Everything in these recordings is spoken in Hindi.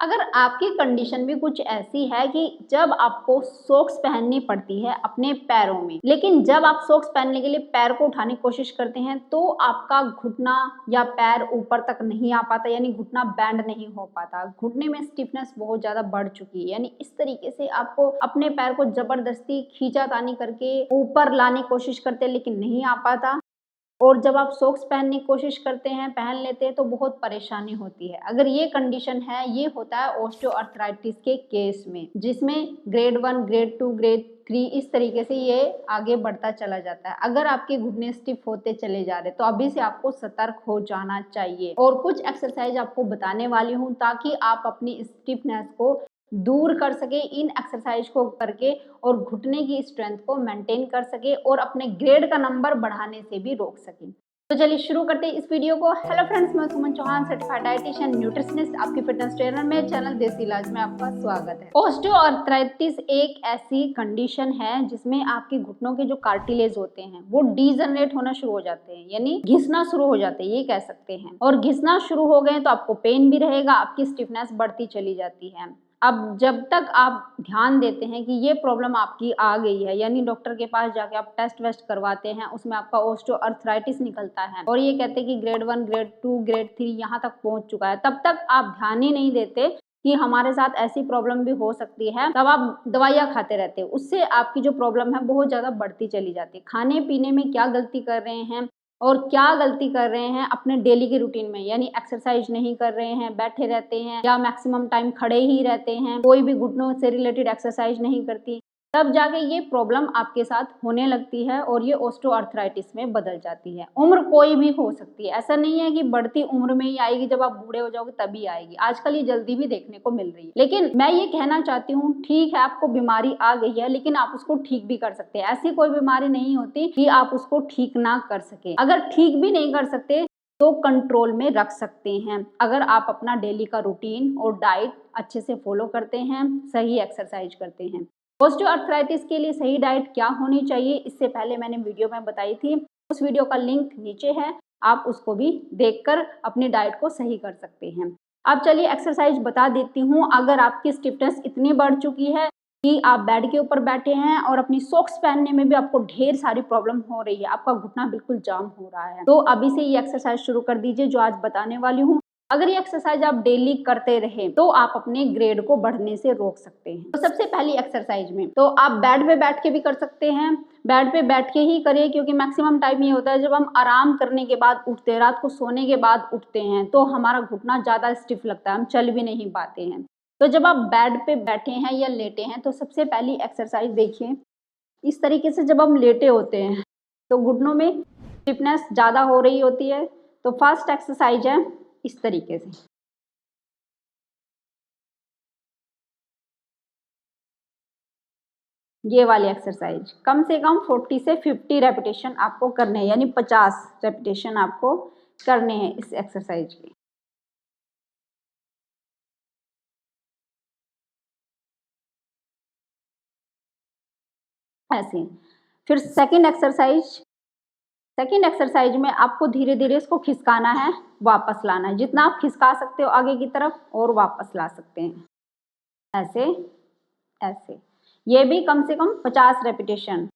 अगर आपकी कंडीशन भी कुछ ऐसी है कि जब आपको सॉक्स पहननी पड़ती है अपने पैरों में, लेकिन जब आप सॉक्स पहनने के लिए पैर को उठाने की कोशिश करते हैं तो आपका घुटना या पैर ऊपर तक नहीं आ पाता, यानी घुटना बैंड नहीं हो पाता, घुटने में स्टिफनेस बहुत ज्यादा बढ़ चुकी है, यानी इस तरीके से आपको अपने पैर को जबरदस्ती खींचातानी करके ऊपर लाने की कोशिश करते हैं लेकिन नहीं आ पाता, और जब आप सॉक्स पहनने की कोशिश करते हैं, पहन लेते हैं तो बहुत परेशानी होती है। अगर ये कंडीशन है, ये होता है ऑस्टियोआर्थराइटिस के केस में, जिसमें ग्रेड 1, ग्रेड 2, ग्रेड 3 इस तरीके से ये आगे बढ़ता चला जाता है। अगर आपके घुटने स्टिफ होते चले जा रहे तो अभी से आपको सतर्क हो जाना चाहिए, और कुछ एक्सरसाइज आपको बताने वाली हूँ ताकि आप अपनी स्टिफनेस को दूर कर सके इन एक्सरसाइज को करके, और घुटने की स्ट्रेंथ को मेंटेन कर सके और अपने ग्रेड का नंबर बढ़ाने से भी रोक सके। तो चलिए शुरू करते हैं इस वीडियो को। हेलो फ्रेंड्स, मैं सुमन चौहान, सर्टिफाइड डाइटिशियन न्यूट्रिशनिस्ट, आपकी फिटनेस ट्रेनर में चैनल देसी इलाज में आपका स्वागत है। ऑस्टियोआर्थराइटिस एक ऐसी कंडीशन है जिसमें आपके घुटनों के जो कार्टिलेज होते हैं वो डीजनरेट होना शुरू हो जाते हैं, यानी घिसना शुरू हो जाते हैं, ये कह सकते हैं। और घिसना शुरू हो गए तो आपको पेन भी रहेगा, आपकी स्टिफनेस बढ़ती चली जाती है। अब जब तक आप ध्यान देते हैं कि ये प्रॉब्लम आपकी आ गई है, यानी डॉक्टर के पास जाके आप टेस्ट वेस्ट करवाते हैं, उसमें आपका ऑस्टियोआर्थराइटिस निकलता है और ये कहते हैं कि ग्रेड 1, ग्रेड 2, ग्रेड 3 यहाँ तक पहुंच चुका है, तब तक आप ध्यान ही नहीं देते कि हमारे साथ ऐसी प्रॉब्लम भी हो सकती है। तब आप दवाइयाँ खाते रहते हैं, उससे आपकी जो प्रॉब्लम है बहुत ज़्यादा बढ़ती चली जाती है। खाने पीने में क्या गलती कर रहे हैं और क्या गलती कर रहे हैं अपने डेली के रूटीन में, यानी एक्सरसाइज नहीं कर रहे हैं, बैठे रहते हैं या मैक्सिमम टाइम खड़े ही रहते हैं, कोई भी घुटनों से रिलेटेड एक्सरसाइज नहीं करती, तब जाके ये प्रॉब्लम आपके साथ होने लगती है और ये ऑस्टियोआर्थराइटिस में बदल जाती है। उम्र कोई भी हो सकती है, ऐसा नहीं है कि बढ़ती उम्र में ही आएगी, जब आप बूढ़े हो जाओगे तभी आएगी। आजकल ये जल्दी भी देखने को मिल रही है। लेकिन मैं ये कहना चाहती हूँ, ठीक है आपको बीमारी आ गई है लेकिन आप उसको ठीक भी कर सकते हैं। ऐसी कोई बीमारी नहीं होती कि आप उसको ठीक ना कर सके। अगर ठीक भी नहीं कर सकते तो कंट्रोल में रख सकते हैं, अगर आप अपना डेली का रूटीन और डाइट अच्छे से फॉलो करते हैं, सही एक्सरसाइज करते हैं। ऑस्टियोआर्थराइटिस के लिए सही डाइट क्या होनी चाहिए, इससे पहले मैंने वीडियो में बताई थी, उस वीडियो का लिंक नीचे है, आप उसको भी देखकर अपनी डाइट को सही कर सकते हैं। अब चलिए एक्सरसाइज बता देती हूँ। अगर आपकी स्टिफनेस इतनी बढ़ चुकी है कि आप बेड के ऊपर बैठे हैं और अपनी सॉक्स पहनने में भी आपको ढेर सारी प्रॉब्लम हो रही है, आपका घुटना बिल्कुल जाम हो रहा है, तो अभी से ये एक्सरसाइज शुरू कर दीजिए जो आज बताने वाली हूँ। अगर ये एक्सरसाइज आप डेली करते रहे तो आप अपने ग्रेड को बढ़ने से रोक सकते हैं। तो सबसे पहली एक्सरसाइज में तो आप बेड पे बैठ के भी कर सकते हैं, बेड पे बैठ के ही करिए, क्योंकि मैक्सिमम टाइम ये होता है जब हम आराम करने के बाद उठते हैं, रात को सोने के बाद उठते हैं, तो हमारा घुटना ज़्यादा स्टिफ लगता है, हम चल भी नहीं पाते हैं। तो जब आप बेड पे बैठे हैं या लेटे हैं तो सबसे पहली एक्सरसाइज देखिए, इस तरीके से जब हम लेटे होते हैं तो घुटनों में स्टिफनेस ज़्यादा हो रही होती है। तो फर्स्ट एक्सरसाइज है इस तरीके से, ये वाली एक्सरसाइज कम से कम 40 से 50 रेपिटेशन आपको करने हैं, यानी 50 रेपिटेशन आपको करने हैं इस एक्सरसाइज के। ऐसे फिर सेकेंड एक्सरसाइज में आपको धीरे धीरे इसको खिसकाना है, वापस लाना है, जितना आप खिसका सकते हो आगे की तरफ और वापस ला सकते हैं, ऐसे ऐसे। ये भी कम से कम 50 रेपिटेशन।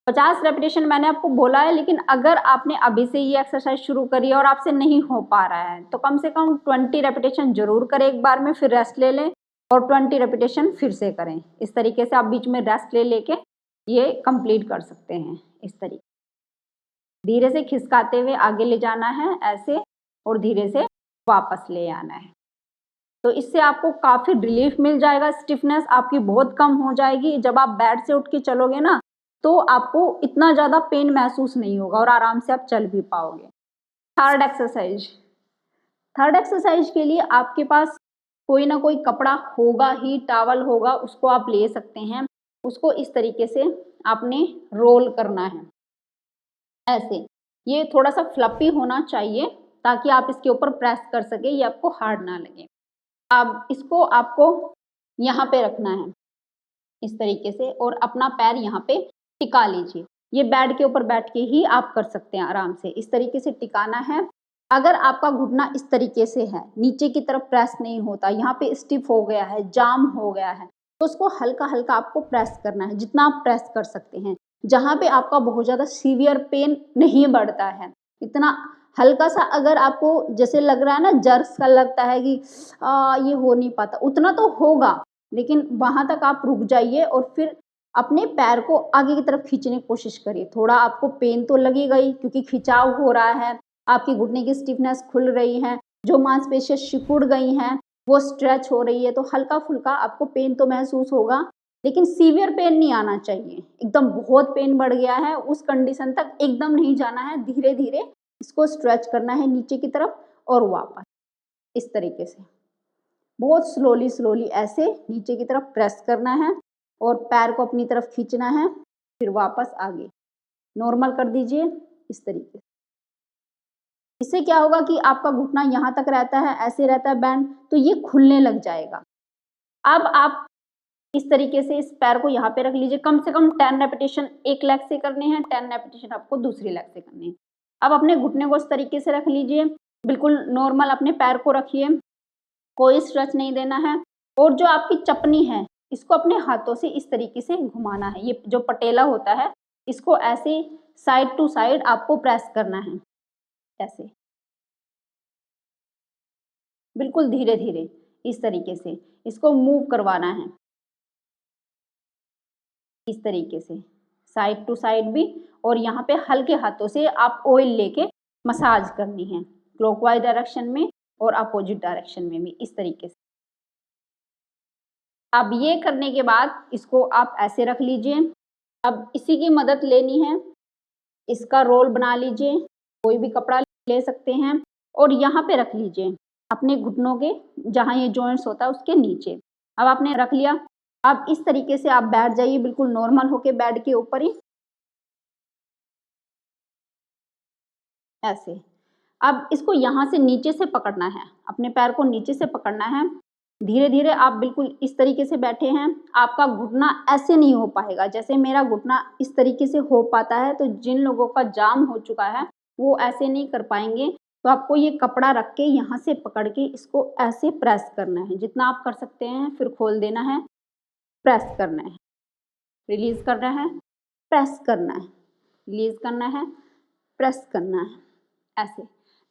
50 रेपिटेशन मैंने आपको बोला है, लेकिन अगर आपने अभी से ये एक्सरसाइज शुरू करी है और आपसे नहीं हो पा रहा है तो कम से कम 20 रेपिटेशन जरूर करें एक बार में, फिर रेस्ट ले लें और 20 रेपिटेशन फिर से करें। इस तरीके से आप बीच में रेस्ट ले लेके ये कंप्लीट कर सकते हैं। इस तरीके धीरे से खिसकाते हुए आगे ले जाना है ऐसे, और धीरे से वापस ले आना है। तो इससे आपको काफ़ी रिलीफ मिल जाएगा, स्टिफनेस आपकी बहुत कम हो जाएगी। जब आप बेड से उठ के चलोगे ना तो आपको इतना ज़्यादा पेन महसूस नहीं होगा और आराम से आप चल भी पाओगे। थर्ड एक्सरसाइज के लिए आपके पास कोई ना कोई कपड़ा होगा ही, टॉवल होगा, उसको आप ले सकते हैं। उसको इस तरीके से आपने रोल करना है ऐसे, ये थोड़ा सा फ्लफी होना चाहिए ताकि आप इसके ऊपर प्रेस कर सके, ये आपको हार्ड ना लगे। अब इसको आपको यहाँ पे रखना है इस तरीके से, और अपना पैर यहाँ पे टिका लीजिए। ये बेड के ऊपर बैठ के ही आप कर सकते हैं आराम से, इस तरीके से टिकाना है अगर आपका घुटना इस तरीके से है, नीचे की तरफ प्रेस नहीं होता, यहाँ पे स्टिफ हो गया है, जाम हो गया है, तो उसको हल्का हल्का आपको प्रेस करना है, जितना आप प्रेस कर सकते हैं। जहाँ पे आपका बहुत ज़्यादा सीवियर पेन नहीं बढ़ता है, इतना हल्का सा अगर आपको जैसे लग रहा है ना, जर्स का लगता है कि ये हो नहीं पाता, उतना तो होगा, लेकिन वहाँ तक आप रुक जाइए और फिर अपने पैर को आगे की तरफ खींचने की कोशिश करिए। थोड़ा आपको पेन तो लगेगा ही, क्योंकि खिंचाव हो रहा है, आपकी घुटने की स्टिफनेस खुल रही है, जो मांसपेशियां सिकुड़ गई हैं वो स्ट्रेच हो रही है, तो हल्का फुल्का आपको पेन तो महसूस होगा, लेकिन सीवियर पेन नहीं आना चाहिए। एकदम बहुत पेन बढ़ गया है उस कंडीशन तक एकदम नहीं जाना है, धीरे धीरे इसको स्ट्रेच करना है नीचे की तरफ और वापस इस तरीके से बहुत स्लोली स्लोली ऐसे नीचे की तरफ प्रेस करना है और पैर को अपनी तरफ खींचना है, फिर वापस आगे नॉर्मल कर दीजिए इस तरीके से। इससे क्या होगा कि आपका घुटना यहाँ तक रहता है, ऐसे रहता है बैंड, तो ये खुलने लग जाएगा। अब आप इस तरीके से इस पैर को यहाँ पे रख लीजिए, कम से कम 10 रेपिटेशन एक लेग से करने हैं, 10 रेपिटेशन आपको दूसरी लेग से करनी है। अब अपने घुटने को इस तरीके से रख लीजिए, बिल्कुल नॉर्मल अपने पैर को रखिए, कोई स्ट्रेच नहीं देना है। और जो आपकी चपनी है इसको अपने हाथों से इस तरीके से घुमाना है, ये जो पटेला होता है इसको ऐसे साइड टू साइड आपको प्रेस करना है, ऐसे बिल्कुल धीरे धीरे इस तरीके से इसको मूव करवाना है, इस तरीके से साइड टू साइड भी। और यहाँ पे हल्के हाथों से आप ऑयल लेके मसाज करनी है, क्लॉकवाइज डायरेक्शन में और अपोजिट डायरेक्शन में भी इस तरीके से। अब ये करने के बाद इसको आप ऐसे रख लीजिए। अब इसी की मदद लेनी है, इसका रोल बना लीजिए, कोई भी कपड़ा ले सकते हैं और यहाँ पे रख लीजिए अपने घुटनों के जहाँ ये जॉइंट्स होता है उसके नीचे। अब आपने रख लिया, अब इस तरीके से आप बैठ जाइए बिल्कुल नॉर्मल होके बेड के ऊपर ही ऐसे। अब इसको यहाँ से नीचे से पकड़ना है, अपने पैर को नीचे से पकड़ना है, धीरे धीरे आप बिल्कुल इस तरीके से बैठे हैं। आपका घुटना ऐसे नहीं हो पाएगा जैसे मेरा घुटना इस तरीके से हो पाता है, तो जिन लोगों का जाम हो चुका है वो ऐसे नहीं कर पाएंगे। तो आपको ये कपड़ा रख के यहाँ से पकड़ के इसको ऐसे प्रेस करना है, जितना आप कर सकते हैं, फिर खोल देना है, प्रेस करना है, रिलीज करना है, प्रेस करना है, रिलीज करना है, प्रेस करना है, ऐसे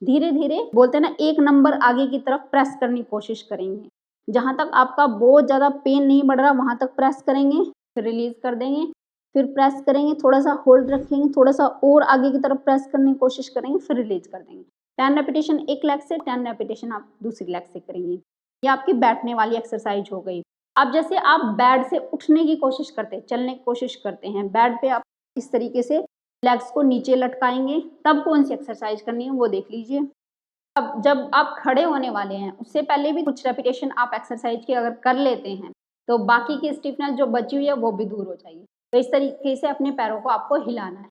धीरे धीरे बोलते हैं ना, एक नंबर आगे की तरफ प्रेस करने की कोशिश करेंगे। जहाँ तक आपका बहुत ज़्यादा पेन नहीं बढ़ रहा वहाँ तक प्रेस करेंगे, फिर रिलीज कर देंगे, फिर प्रेस करेंगे, थोड़ा सा होल्ड रखेंगे, थोड़ा सा और आगे की तरफ प्रेस करने की कोशिश करेंगे, फिर रिलीज कर देंगे। 10 रेपिटेशन एक लेग से, 10 रेपिटेशन आप दूसरी लेग से करेंगे। ये आपकी बैठने वाली एक्सरसाइज हो गई। अब जैसे आप बेड से उठने की कोशिश करते हैं, चलने की कोशिश करते हैं, बेड पे आप इस तरीके से लेग्स को नीचे लटकाएंगे, तब कौन सी एक्सरसाइज करनी है वो देख लीजिए। अब जब आप खड़े होने वाले हैं उससे पहले भी कुछ रेपिटेशन आप एक्सरसाइज की अगर कर लेते हैं तो बाकी की स्टिफनेस जो बची हुई है वो भी दूर हो जाएगी। तो इस तरीके से अपने पैरों को आपको हिलाना है,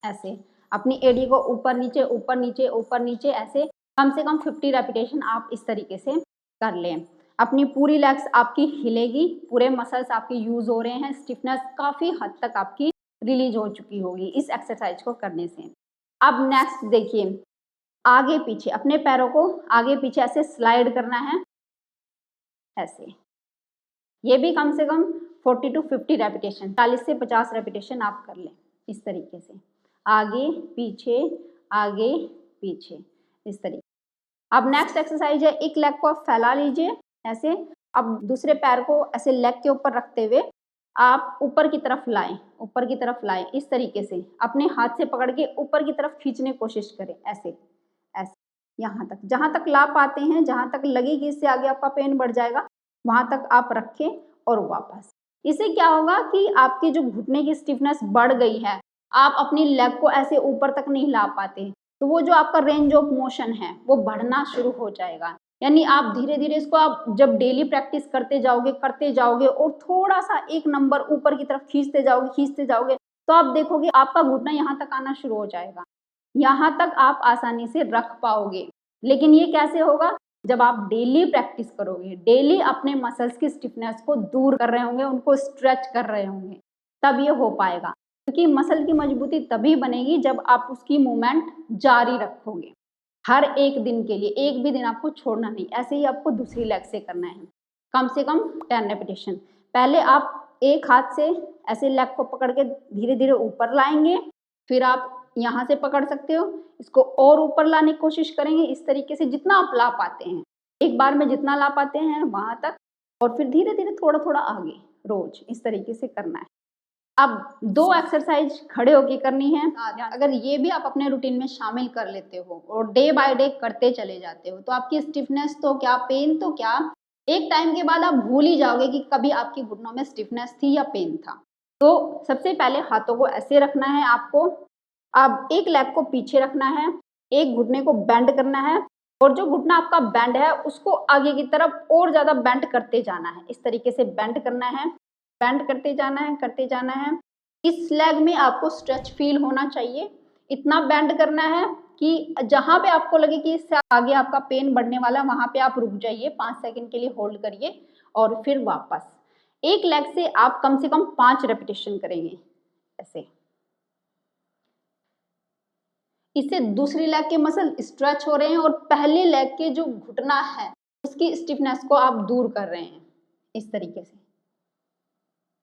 ऐसे अपनी एड़ी को ऊपर नीचे ऊपर नीचे ऊपर नीचे, ऐसे कम से कम 50 रेपिटेशन आप इस तरीके से कर लें। अपनी पूरी लेग्स आपकी हिलेगी, पूरे मसल्स आपके यूज हो रहे हैं, स्टिफनेस काफ़ी हद तक आपकी रिलीज हो चुकी होगी इस एक्सरसाइज को करने से। अब नेक्स्ट देखिए, आगे पीछे अपने पैरों को आगे पीछे ऐसे स्लाइड करना है, ऐसे। ये भी कम से कम 40 to 50 रेपिटेशन, 40 से 50 रेपिटेशन आप कर लें इस तरीके से, आगे पीछे इस तरीके। अब नेक्स्ट एक्सरसाइज है, एक लेग को आप फैला लीजिए ऐसे। अब दूसरे पैर को ऐसे लेग के ऊपर रखते हुए आप ऊपर की तरफ लाएं इस तरीके से, अपने हाथ से पकड़ के ऊपर की तरफ खींचने की कोशिश करें, ऐसे ऐसे यहाँ तक, जहाँ तक ला पाते हैं, जहाँ तक लगेगी इससे आगे आपका पेन बढ़ जाएगा वहाँ तक आप रखें और वापस। इससे क्या होगा कि आपके जो घुटने की स्टिफनेस बढ़ गई है, आप अपनी लेग को ऐसे ऊपर तक नहीं ला पाते, तो वो जो आपका रेंज ऑफ मोशन है वो बढ़ना शुरू हो जाएगा। यानी आप धीरे धीरे इसको आप जब डेली प्रैक्टिस करते जाओगे और थोड़ा सा एक नंबर ऊपर की तरफ खींचते जाओगे तो आप देखोगे आपका घुटना यहाँ तक आना शुरू हो जाएगा, यहाँ तक आप आसानी से रख पाओगे। लेकिन ये कैसे होगा? जब आप डेली प्रैक्टिस करोगे, डेली अपने मसल्स की स्टिफनेस को दूर कर रहे होंगे, उनको स्ट्रेच कर रहे होंगे, तब ये हो पाएगा। क्योंकि मसल की मजबूती तभी बनेगी जब आप उसकी मूवमेंट जारी रखोगे। हर एक दिन के लिए, एक भी दिन आपको छोड़ना नहीं। ऐसे ही आपको दूसरी लेग से करना है, कम से कम 10 रेपिटेशन। पहले आप एक हाथ से ऐसे लेग को पकड़ के धीरे धीरे ऊपर लाएंगे, फिर आप यहाँ से पकड़ सकते हो, इसको और ऊपर लाने की कोशिश करेंगे इस तरीके से जितना आप ला पाते हैं, एक बार में जितना ला पाते हैं वहां तक, और फिर धीरे धीरे थोड़ा थोड़ा आगे, रोज इस तरीके से करना है। अब 2 एक्सरसाइज खड़े होके करनी है। अगर ये भी आप अपने रूटीन में शामिल कर लेते हो और डे बाय डे करते चले जाते हो तो आपकी स्टिफनेस तो क्या, पेन तो क्या, एक टाइम के बाद आप भूल ही जाओगे कि कभी आपकी घुटनों में स्टिफनेस थी या पेन था। तो सबसे पहले हाथों को ऐसे रखना है आपको। अब एक लेग को पीछे रखना है, एक घुटने को बेंड करना है, और जो घुटना आपका बेंड है उसको आगे की तरफ और ज्यादा बेंड करते जाना है। इस तरीके से बेंड करना है, बेंड करते जाना है, करते जाना है। इस लेग में आपको स्ट्रेच फील होना चाहिए, इतना बेंड करना है कि जहां पे आपको लगे कि इससे आगे आपका पेन बढ़ने वाला, वहां पे आप रुक जाइए, 5 सेकंड के लिए होल्ड करिए और फिर वापस। एक लेग से आप कम से कम 5 रेपिटेशन करेंगे ऐसे। इससे दूसरी लेग के मसल स्ट्रेच हो रहे हैं और पहले लेग के जो घुटना है उसकी स्टिफनेस को आप दूर कर रहे हैं इस तरीके से।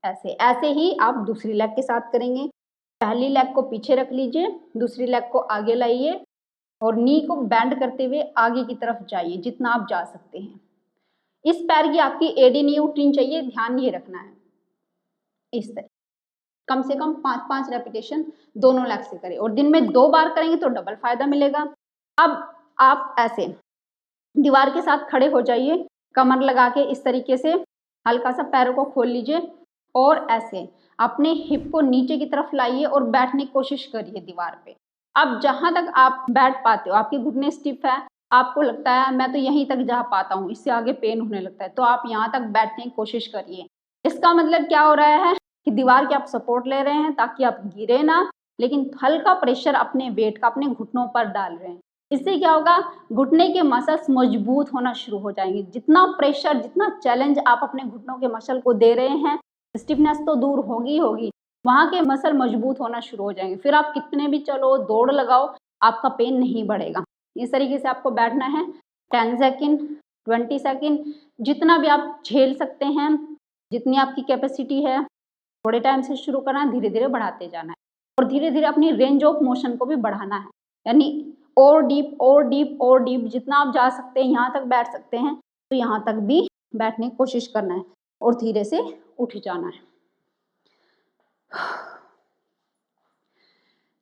ऐसे ऐसे ही आप दूसरी लेग के साथ करेंगे। पहली लेग को पीछे रख लीजिए, दूसरी लेग को आगे लाइए और नी को बेंड करते हुए आगे की तरफ जाइए जितना आप जा सकते हैं। इस पैर की आपकी एडी नहीं उठनी चाहिए, ध्यान ये रखना है। इस तरह कम से कम 5-5 रेपिटेशन दोनों लेग से करें और दिन में 2 बार करेंगे तो डबल फायदा मिलेगा। अब आप ऐसे दीवार के साथ खड़े हो जाइए, कमर लगा के इस तरीके से हल्का सा पैरों को खोल लीजिए और ऐसे अपने हिप को नीचे की तरफ लाइए और बैठने की कोशिश करिए दीवार पे। अब जहां तक आप बैठ पाते हो, आपके घुटने स्टिफ है, आपको लगता है मैं तो यहीं तक जा पाता हूँ, इससे आगे पेन होने लगता है, तो आप यहाँ तक बैठने की कोशिश करिए। इसका मतलब क्या हो रहा है कि दीवार के आप सपोर्ट ले रहे हैं ताकि आप गिरे ना, लेकिन हल्का प्रेशर अपने वेट का अपने घुटनों पर डाल रहे हैं। इससे क्या होगा, घुटने के मसल्स मजबूत होना शुरू हो जाएंगे। जितना प्रेशर, जितना चैलेंज आप अपने घुटनों के मसल को दे रहे हैं, स्टिफनेस तो दूर होगी होगी, वहां के मसल मजबूत होना शुरू हो जाएंगे। फिर आप कितने भी चलो, दौड़ लगाओ, आपका पेन नहीं बढ़ेगा। इस तरीके से आपको बैठना है 10 सेकेंड, 20 सेकेंड, जितना भी आप झेल सकते हैं, जितनी आपकी कैपेसिटी है। थोड़े टाइम से शुरू करना है, धीरे धीरे बढ़ाते जाना है और धीरे धीरे अपनी रेंज ऑफ मोशन को भी बढ़ाना है, यानी और डीप और डीप और डीप, जितना आप जा सकते हैं, यहाँ तक बैठ सकते हैं तो यहाँ तक भी बैठने की कोशिश करना है और धीरे से उठ जाना है।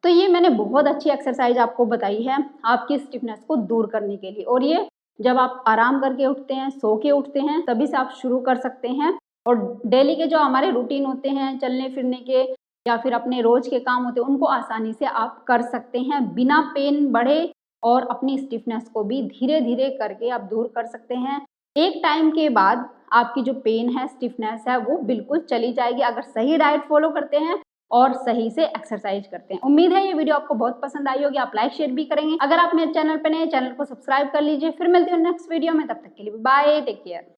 तो ये मैंने बहुत अच्छी एक्सरसाइज आपको बताई है आपकी स्टिफनेस को दूर करने के लिए, और ये जब आप आराम करके उठते हैं, सो के उठते हैं, तभी से आप शुरू कर सकते हैं। और डेली के जो हमारे रूटीन होते हैं, चलने फिरने के या फिर अपने रोज के काम होते हैं, उनको आसानी से आप कर सकते हैं बिना पेन बढ़े, और अपनी स्टिफनेस को भी धीरे धीरे करके आप दूर कर सकते हैं। एक टाइम के बाद आपकी जो पेन है, स्टिफनेस है, वो बिल्कुल चली जाएगी अगर सही डाइट फॉलो करते हैं और सही से एक्सरसाइज करते हैं। उम्मीद है ये वीडियो आपको बहुत पसंद आई होगी, आप लाइक शेयर भी करेंगे। अगर आप मेरे चैनल पर नए, चैनल को सब्सक्राइब कर लीजिए। फिर मिलती हूँ नेक्स्ट वीडियो में, तब तक के लिए बाय, टेक केयर।